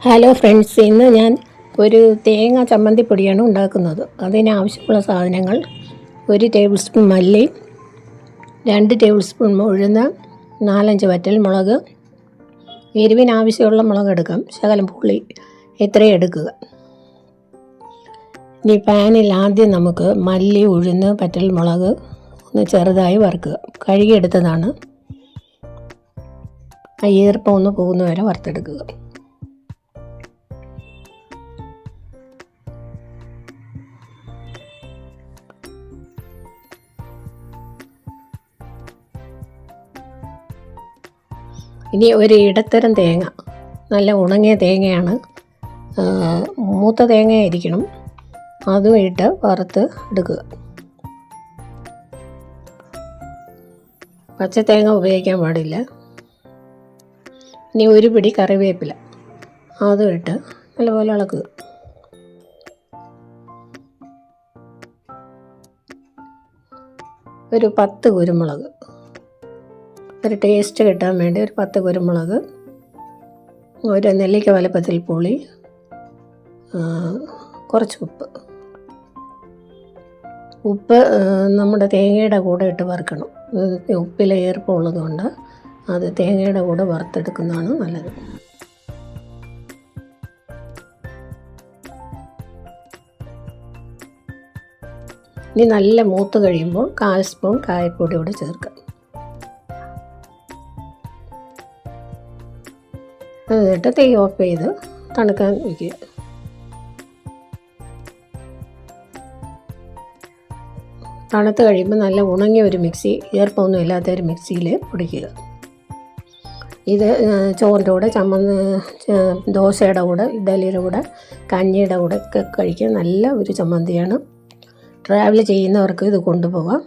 Hello friends, ഇന്ന് ഞാൻ ഒരു തേങ്ങ ചമ്മന്തിപ്പൊടിയാണ് ഉണ്ടാക്കുന്നത്. അതിനാവശ്യമുള്ള സാധനങ്ങൾ: 1 ടേബിൾ സ്പൂൺ മല്ലി, 2 ടേബിൾ സ്പൂൺ ഉഴുന്ന്, 4-5 വറ്റൽ മുളക്. എരിവിനാവശ്യമുള്ള മുളക് എടുക്കാം, ശകലം പുളി, ഇത്രയും എടുക്കുക. ഇനി പാനിൽ ആദ്യം നമുക്ക് മല്ലി, ഉഴുന്ന്, വറ്റൽ മുളക് ഒന്ന് ചെറുതായി വറുക്കുക. കഴുകിയെടുത്തതാണ്. ഈർപ്പം ഒന്ന് പോകുന്ന വരെ വറുത്തെടുക്കുക. ഇനി ഒരു ഇടത്തരം തേങ്ങ, നല്ല ഉണങ്ങിയ തേങ്ങയാണ്, മൂത്ത തേങ്ങയായിരിക്കണം, അതും ഇട്ട് വറുത്ത് എടുക്കുക. പച്ച തേങ്ങ ഉപയോഗിക്കാൻ പാടില്ല. ഇനി ഒരു പിടി കറിവേപ്പില, അതും ഇട്ട് നല്ലപോലെ ഇളക്കുക. ഒരു 10 കുരുമുളക്, ഒരു ടേസ്റ്റ് കിട്ടാൻ വേണ്ടി ഒരു 10 കുരുമുളക്, ഒരു നെല്ലിക്ക വലുപ്പത്തിൽ പുളി, കുറച്ച് ഉപ്പ് നമ്മുടെ തേങ്ങയുടെ കൂടെ ഇട്ട് വറുക്കണം. ഉപ്പിൽ ഈർപ്പമുള്ളത് കൊണ്ട് അത് തേങ്ങയുടെ കൂടെ വറുത്തെടുക്കുന്നതാണ് നല്ലത്. ഇനി നല്ല മൂത്ത് കഴിയുമ്പോൾ 1/4 സ്പൂൺ കായപ്പൊടി കൂടെ ചേർക്കാം. എന്നിട്ട് തീ ഓഫ് ചെയ്ത് തണുക്കാൻ വയ്ക്കുക. തണുത്ത് കഴിയുമ്പോൾ നല്ല ഉണങ്ങിയ ഒരു മിക്സി, ഈർപ്പമൊന്നും ഇല്ലാത്ത ഒരു മിക്സിയിൽ പൊടിക്കുക. ഇത് ചോറിൻ്റെ കൂടെ, ദോശയുടെ കൂടെ, ഇഡ്ഡലിയുടെ കൂടെ, കഞ്ഞിയുടെ കൂടെ ഒക്കെ കഴിക്കാൻ നല്ല ഒരു ചമ്മന്തിയാണ്. ട്രാവൽ ചെയ്യുന്നവർക്ക് ഇത് കൊണ്ടുപോകാം.